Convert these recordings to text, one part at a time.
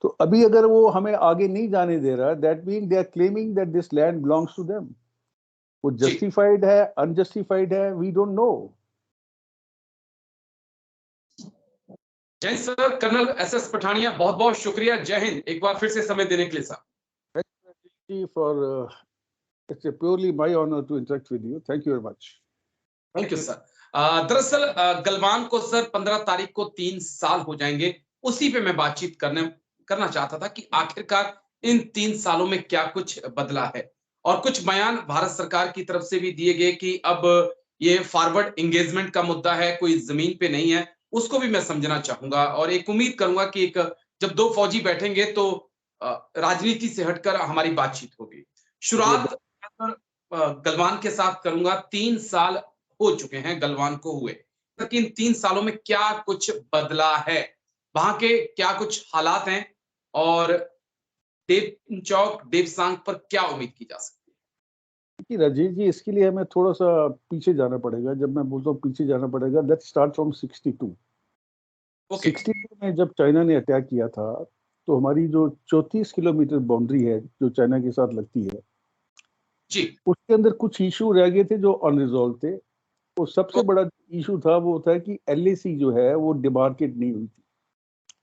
तो अभी अगर वो हमें आगे नहीं जाने दे रहा, that mean they are claiming that this land belongs to them. वो जी जस्टिफाइड है, अनजस्टिफाइड है, we don't know. Jai Hind sir. Colonel SS Pathania, बहुत बहुत शुक्रिया। जय हिंद, एक बार फिर से समय देने के लिए sir. For it's a purely my honor to interact with you. Thank you very much. Thank you sir. दरअसल गलवान को सर 15 तारीख को 3 साल हो जाएंगे। उसी पे मैं बातचीत करना चाहता था कि आखिरकार इन 3 सालों में क्या कुछ बदला है, और कुछ बयान भारत सरकार की तरफ से भी दिए गए कि अब ये फॉरवर्ड एंगेजमेंट का मुद्दा है, कोई जमीन पे नहीं है। उसको भी मैं समझना चाहूंगा और एक उम्मीद करूंगा कि एक जब दो फौजी बैठेंगे तो राजनीति से हटकर हमारी बातचीत होगी। शुरुआत गलवान के साथ करूंगा। 3 साल हो चुके हैं गलवान को हुए, लेकिन 3 सालों में क्या कुछ बदला है, वहां के क्या कुछ हालात हैं, और देवचौक देवसांग पर क्या उम्मीद की जा सकती है? कि राजेश जी, इसके लिए हमें थोड़ा सा पीछे जाना पड़ेगा। जब मैं बोलता हूँ पीछे जाना पड़ेगा, लेट्स स्टार्ट फ्रॉम 62। ओके 62 में जब चाइना ने अटैक किया था, तो हमारी जो 34 किलोमीटर बाउंड्री है जो चाइना के साथ लगती है, जी उसके अंदर कुछ इशू रह गए थे जो अनरिजॉल्व थे। और सबसे ओ- बड़ा इशू था वो था कि एलएसी जो है वो डिमार्केट नहीं हुई थी।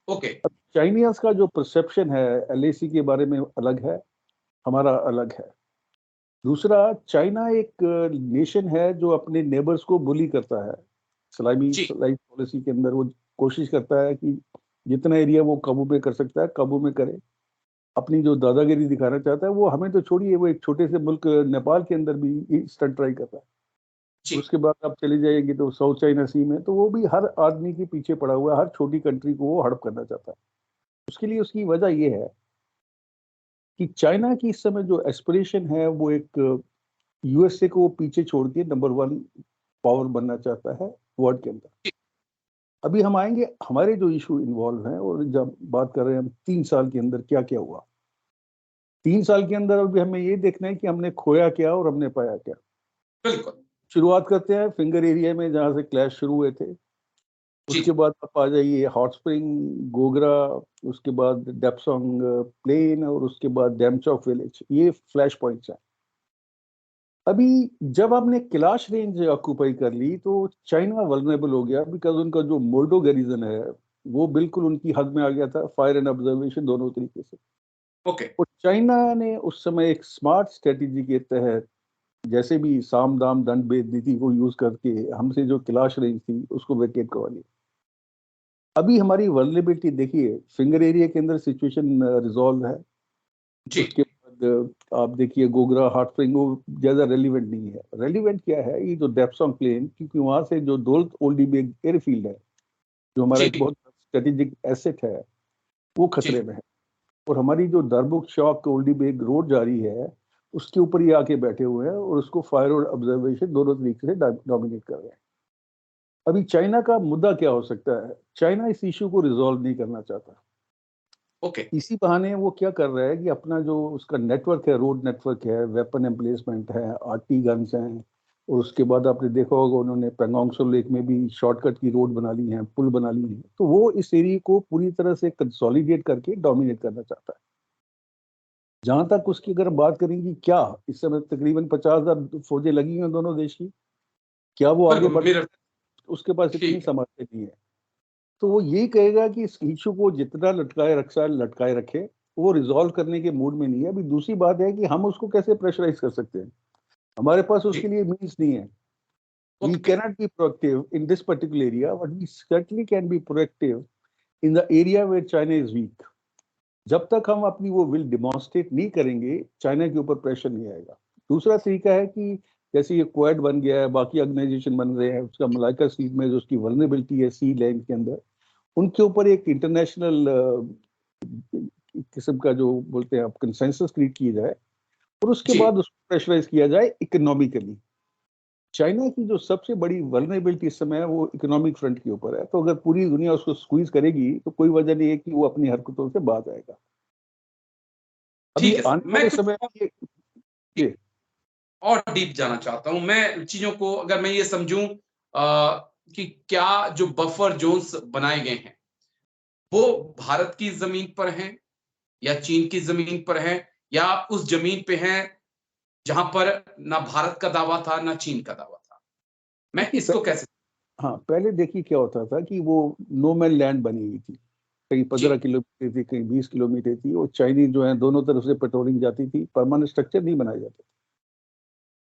ओके अब चाइनियंस का जो परसेप्शन है एलएसी के बारे में अलग है, हमारा अलग है। दूसरा, चाइना एक नेशन है जो अपने नेबर्स को बुली करता है। सलामी जी सलामी पॉलिसी के अंदर वो कोशिश करता है कि जितना एरिया वो काबू में कर सकता है काबू में करे। अपनी जो दादागिरी दिखाना चाहता है, वो हमें तो छोड़िए, वो एक छोटे से मुल्क नेपाल के अंदर भी स्टंट ट्राई कर रहा है। जी उसके बाद आप चले जाएंगे तो साउथ चाइना सी में, तो वो भी हर आदमी के पीछे पड़ा हुआ है, हर छोटी कंट्री को वो हड़प करना चाहता है। उसके लिए उसकी वजह ये है कि चाइना की इस समय जो एस्पिरेशन है वो एक यूएसए को पीछे छोड़ के नंबर 1 पावर बनना चाहता है वर्ल्ड के अंदर। अभी हम आएंगे हमारे जो इशू इन्वॉल्व हैं, और जब बात कर रहे हैं हम 3 साल के अंदर क्या क्या हुआ। 3 साल के अंदर अभी हमें ये देखना है कि हमने खोया क्या और हमने पाया क्या। बिल्कुल शुरुआत करते हैं फिंगर एरिया में जहां से क्लैश शुरू हुए थे। जी उसके बाद आप आ जाइए हॉट स्प्रिंग, गोगरा, उसके बाद डेप्सोंग प्लेन, और उसके बाद डैमचौक विलेज। ये फ्लैश पॉइंट्स हैं। अभी जब आपने कैलाश रेंज ऑक्यूपाई कर ली तो चाइना वल्नरेबल हो गया, बिकॉज उनका जो मोल्डो गैरिजन है वो बिल्कुल उनकी हद में आ गया था, फायर एंड ऑब्जर्वेशन दोनों तरीके से। ओके और चाइना ने उस समय एक स्मार्ट स्ट्रेटेजी के तहत, जैसे भी साम दाम दंड भेद नीति को यूज करके हमसे जो कैलाश रेंज थी उसको वेकेट करवा लिया। अभी हमारी वल्नरेबिलिटी देखिए, फिंगर एरिया के अंदर सिचुएशन रिजॉल्व है। जी उसके बाद आप देखिए गोगरा हॉट स्प्रिंग वो ज्यादा रेलिवेंट नहीं है। रेलिवेंट क्या है, ये जो डेप्सोंग प्लेन, क्योंकि वहां से जो दौलत ओल्डी बेग एयरफील्ड है जो हमारा जी एक बहुत स्ट्रेटेजिक एसेट है, वो जी खतरे में है। और हमारी जो दरबुक शॉक ओल्डी बेग रोड जा रही है उसके ऊपर ये आके बैठे हुए हैं और उसको फायर और ऑब्जर्वेशन दोनों तरीके से डोमिनेट कर रहे हैं। अभी चाइना का मुद्दा क्या हो सकता है, चाइना इस इशू को रिजॉल्व नहीं करना चाहता। ओके इसी बहाने वो क्या कर रहा है कि अपना जो उसका नेटवर्क है, रोड नेटवर्क है, वेपन एम्प्लेसमेंट है, आरटी गन्स हैं, और उसके बाद आपने देखा होगा उन्होंने पेंगोंग त्सो लेक में भी शॉर्टकट की रोड बना ली है, पुल बना ली है। तो वो इस एरिया को पूरी तरह से कंसोलिडेट करके डोमिनेट करना चाहता है। जहां तक उसकी अगर बात करेंगे, क्या इस समय तकरीबन 50,000 फौजें लगी हैं दोनों देश की, क्या वो आगे बिल्कुल बढ़, मेरा उसके पास इतनी ठीक है। सामर्थ्य नहीं है। तो वो यही कहेगा कि इस इशू को जितना लटकाए रखा लटकाए रखे, वो रिजॉल्व करने के मूड में नहीं है। अभी दूसरी बात है कि हम उसको कैसे प्रेशराइज कर सकते हैं, हमारे पास जी उसके लिए मीन्स नहीं है। We okay cannot be proactive in this particular area, but we certainly can be proactive in the area where China is weak. जब तक हम अपनी वो विल डिमॉन्स्ट्रेट नहीं करेंगे, चाइना के ऊपर प्रेशर नहीं आएगा। दूसरा तरीका है कि जैसे ये क्वाड बन गया है, बाकी ऑर्गेनाइजेशन बन रहे हैं, उसका मलाइका स्ट्रीट में जो उसकी वल्नरेबिलिटी है सी लैंड के अंदर, उनके ऊपर एक इंटरनेशनल किस्म का जो बोलते हैं आप कंसेंसस क्रिएट किया जाए, और उसके जी बाद उसको प्रेशराइज किया जाए इकोनॉमिकली। चाइना की जो सबसे बड़ी वल्नरेबिलिटी इस समय है वो इकोनॉमिक फ्रंट के ऊपर है। तो अगर पूरी दुनिया उसको स्क्वीज करेगी तो कोई वजह नहीं है कि वो अपनी हरकतों से बाज आएगा। अभी ठीक है सर। आने मैं वाले कुछ समय में ये और डीप जाना चाहता हूं। मैं चीजों को अगर मैं ये समझूं कि क्या जो बफर जोन्स बनाए गए हैं वो भारत की जमीन पर हैं, या चीन की जमीन पर हैं, या उस जमीन पे हैं जहां पर ना भारत का दावा था ना चीन का दावा था? मैं देखिए इसको कैसे? हाँ, पहले देखिए क्या होता था कि वो नो मैन लैंड बनी हुई थी। कहीं जी, 15 किलोमीटर थी, कहीं 20 किलोमीटर थी, और चाइनीज जो है दोनों तरफ से पेट्रोलिंग जाती थी, परमानेंट स्ट्रक्चर नहीं बनाए जाते थे।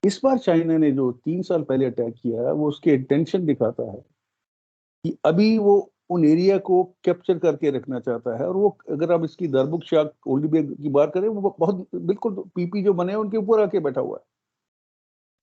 इस बार चाइना ने जो 3 साल पहले अटैक किया है, वो उसके इंटेंशन दिखाता है कि अभी वो उन एरिया को कैप्चर करके रखना चाहता है। और वो अगर आप इसकी दरबुक शाह ओल्डी बेग की बात करें, वो बहुत बिल्कुल पीपी जो बने हैं उनके ऊपर आके बैठा हुआ है।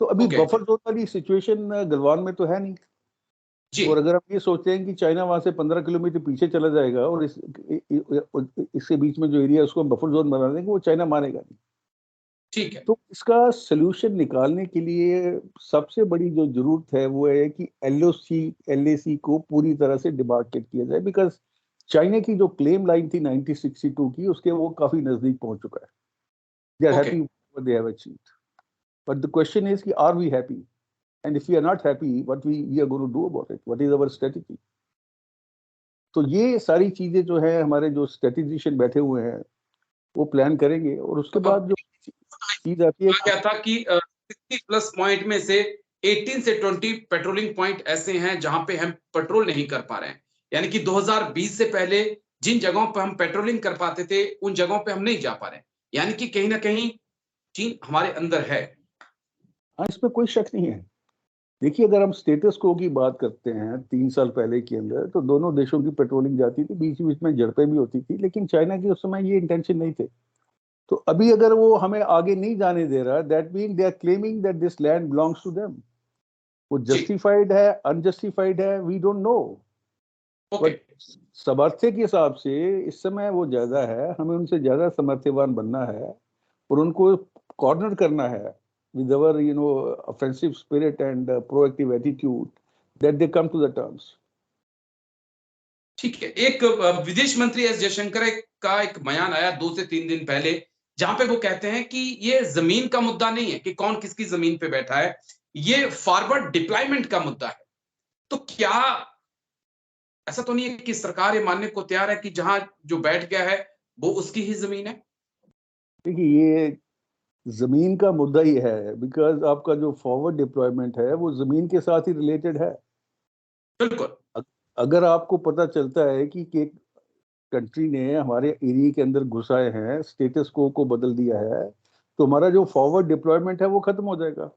तो अभी ओके, बफर जोन वाली सिचुएशन गलवान में तो है नहीं। जी, और अगर हम ये सोचते हैं कि चाइना वहां से 15 किलोमीटर पीछे चला जाएगा और इसके बीच में जो एरिया है उसको हम बफर जोन बना देंगे, वो चाइना मानेगा नहीं। ठीक है, तो इसका सोल्यूशन निकालने के लिए सबसे बड़ी जो जरूरत है वो है कि एलओसी एलएसी को पूरी तरह से डिमार्केट किया जाए, बिकॉज चाइना की जो क्लेम लाइन थी 1962 की, उसके वो काफी नजदीक पहुंच चुका है। They are okay, happy they have achieved, but the question is कि are we happy, and if we are not happy what we are going to do about it, what is our strategy. तो ये सारी चीजें जो है हमारे जो स्ट्रेटेजिशियन बैठे हुए हैं वो प्लान करेंगे, और उसके तो अब बाद जो चीज आती है कहा कि गया था कि 60 प्लस पॉइंट में से 18 से 20 पेट्रोलिंग पॉइंट ऐसे हैं जहां पे हम पेट्रोल नहीं कर पा रहे हैं। यानी कि 2020 से पहले जिन जगहों पर हम पेट्रोलिंग कर पाते थे, उन जगहों पे हम नहीं जा पा रहे हैं। यानी कि कहीं ना कहीं चीन हमारे अंदर है। हाँ, इसमें कोई शक नहीं है। देखिए, अगर हम स्टेटस को की बात करते हैं 3 साल पहले के अंदर, तो दोनों देशों की पेट्रोलिंग जाती थी, बीच बीच में झड़पें भी होती थी, लेकिन चाइना की उस समय ये इंटेंशन नहीं थे। तो अभी अगर वो हमें आगे नहीं जाने दे रहा, that mean they are claiming that this land belongs to them. वो जी, जस्टिफाइड है, अनजस्टिफाइड है, we don't know. Okay, but सामर्थ्य के हिसाब से इस समय वो ज्यादा है, हमें उनसे ज्यादा सामर्थ्यवान बनना है और उनको कॉर्नर करना है with our offensive spirit and proactive attitude, that they come to the terms. ठीक है। एक विदेश मंत्री एस जयशंकर का एक बयान आया 2 से 3 दिन पहले, जहां पे वो कहते हैं कि ये जमीन का मुद्दा नहीं है कि कौन किसकी जमीन पे बैठा है, ये फॉरवर्ड डिप्लॉयमेंट का मुद्दा है। तो क्या ऐसा तो नहीं है कि सरकार ये मानने को तैयार है कि जहां जो बैठ गया है वो उसकी ही जमीन है? देखिए, ये जमीन का मुद्दा ही है, बिकॉज आपका जो फॉरवर्ड डिप्लॉयमेंट है वो जमीन के साथ ही रिलेटेड है। बिल्कुल, अ- अगर आपको पता चलता है कि एक कंट्री ने हमारे एरिया के अंदर घुसाए हैं, स्टेटस को बदल दिया है, तो हमारा जो फॉरवर्ड डिप्लॉयमेंट है वो खत्म हो जाएगा।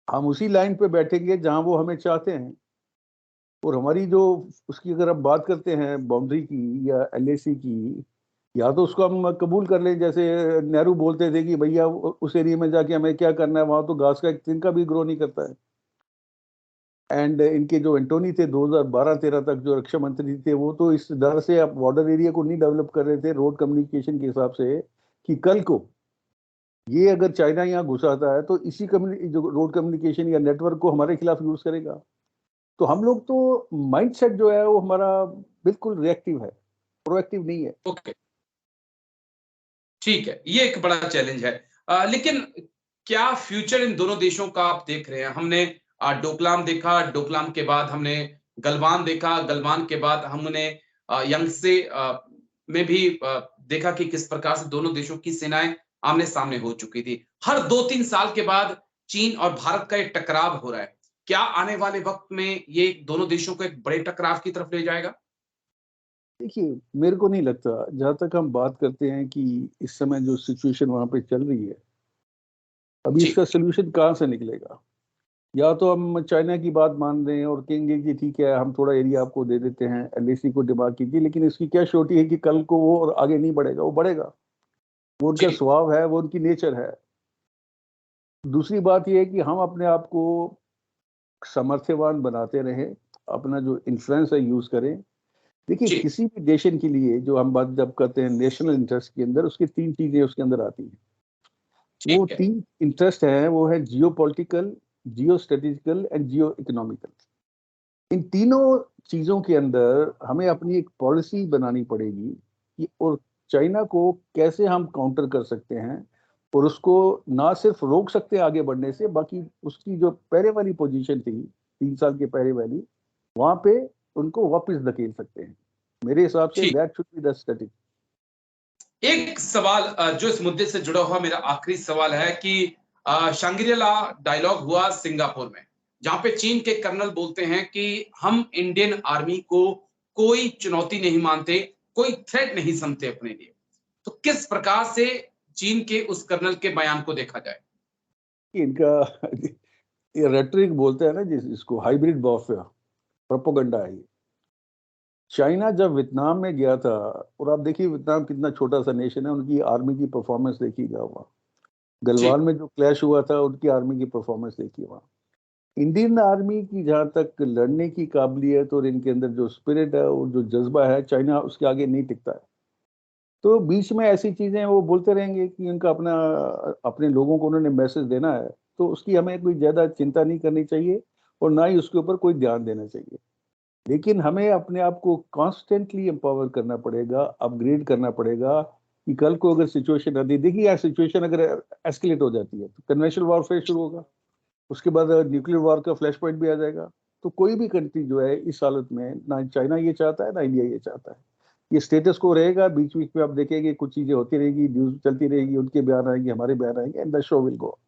हम उसी लाइन पे बैठेंगे जहां वो हमें चाहते हैं। और हमारी जो उसकी अगर हम बात करते हैं बाउंड्री की या एलएसी की, या तो उसको हम कबूल कर लें, जैसे नेहरू बोलते थे कि भैया उस एरिया में जाके हमें क्या करना है, वहां तो घास का एक तिनका भी ग्रो नहीं करता है। एंड इनके जो एंटोनी थे 2012-13 तक जो रक्षा मंत्री थे, वो तो इस डर से अब बॉर्डर एरिया को नहीं डेवलप कर रहे थे रोड कम्युनिकेशन के हिसाब से, कि कल को ये अगर चाइना यहाँ घुसाता है तो इसी कम्युनिटी जो रोड कम्युनिकेशन या नेटवर्क को हमारे खिलाफ यूज करेगा। तो हम लोग तो माइंडसेट जो है वो हमारा बिल्कुल रिएक्टिव है, प्रोएक्टिव नहीं है। ओके, ठीक है। ये एक बड़ा चैलेंज है। लेकिन क्या फ्यूचर इन दोनों देशों का आप देख रहे हैं? हमने डोकलाम देखा, डोकलाम के बाद हमने गलवान देखा, गलवान के बाद हमने यंगसे में भी देखा कि किस प्रकार से दोनों देशों की सेनाएं आमने-सामने हो चुकी थी। हर 2-3 साल के बाद चीन और भारत का एक टकराव हो रहा है। क्या आने वाले वक़्त में ये दोनों देशों को एक बड़े टकराव की तरफ ले जाएगा? देखिए, मेरे को नहीं लगता, जहां तक हम बात करते हैं कि इस समय जो सिचुएशन वहां पे चल रही है, अभी जी, इसका सोल्यूशन कहाँ से निकलेगा। या तो हम चाइना की बात मान रहे हैं और कहेंगे कि ठीक है, हम थोड़ा एरिया आपको दे देते हैं, एलएसी को डिमांड कीजिए, लेकिन इसकी क्या श्योरिटी है कि कल को वो और आगे नहीं बढ़ेगा, वो बढ़ेगा। वो उनका जी, स्वभाव है, वो उनकी नेचर है। दूसरी बात यह है कि हम अपने आप को सामर्थ्यवान बनाते रहें, अपना जो इन्फ्लुएंस है यूज करें। देखिए, जी, किसी भी नेशन के लिए जो हम बात जब करते हैं नेशनल इंटरेस्ट के अंदर, उसकी 3 चीजें उसके अंदर आती हैं। वो ठीक है। 3 इंटरेस्ट हैं, वो है geo political, geo strategical and geo economical. इन तीनों चीजों के अंदर हमें अपनी एक पॉलिसी बनानी पड़ेगी कि और चाइना को कैसे हम काउंटर कर सकते हैं, और उसको ना सिर्फ रोक सकते हैं आगे बढ़ने से, बाकी उसकी जो पहले वाली पोजीशन थी 3 साल के पहले वाली, वहां पे उनको वापस धकेल सकते हैं। मेरे हिसाब से ठीक that should be the strategy. एक सवाल जो इस मुद्दे से जुड़ा हुआ मेरा आखिरी सवाल है कि शांग्री-ला डायलॉग हुआ सिंगापुर में, जहां पे चीन के कर्नल बोलते हैं कि हम इंडियन आर्मी को कोई चुनौती नहीं मानते, कोई थ्रेट नहीं समझते अपने लिए। तो किस प्रकार से चीन के उस कर्नल के बयान को देखा जाए? इनका ये रेटरिक बोलते हैं ना जिसको, हाइब्रिड वॉरफेयर, प्रोपेगेंडा है ये। चाइना जब वियतनाम में गया था, और आप देखिए वियतनाम कितना छोटा सा नेशन है, उनकी आर्मी की परफॉर्मेंस देखिएगा वहाँ। जी, गलवान में जो क्लैश हुआ था, उनकी आर्मी की परफॉर्मेंस देखिए वहाँ। इंडियन आर्मी की जहाँ तक लड़ने की काबिलियत और इनके अंदर जो स्पिरिट है और जो जज्बा है, चाइना उसके आगे नहीं टिकता है। तो बीच में ऐसी चीजें वो बोलते रहेंगे कि उनका अपना अपने लोगों को उन्होंने मैसेज देना है, तो उसकी हमें कोई ज्यादा चिंता नहीं करनी चाहिए और ना ही उसके ऊपर कोई ध्यान देना चाहिए। लेकिन हमें अपने आप को कॉन्स्टेंटली एम्पावर करना पड़ेगा, अपग्रेड करना पड़ेगा कि कल को अगर सिचुएशन आती, देखिए यार सिचुएशन अगर एस्केलेट हो जाती है तो कन्वेंशनल वॉरफेयर शुरू होगा, उसके बाद न्यूक्लियर वॉर का फ्लैश पॉइंट भी आ जाएगा। तो कोई भी कंट्री जो है इस हालत में, ना चाइना ये चाहता है ना इंडिया ये चाहता है। ये स्टेटस को रहेगा, बीच बीच में आप देखेंगे कुछ चीजें होती रहेगी, न्यूज चलती रहेगी, उनके बयान आएंगे, हमारे बयान आएंगे, and the show will go.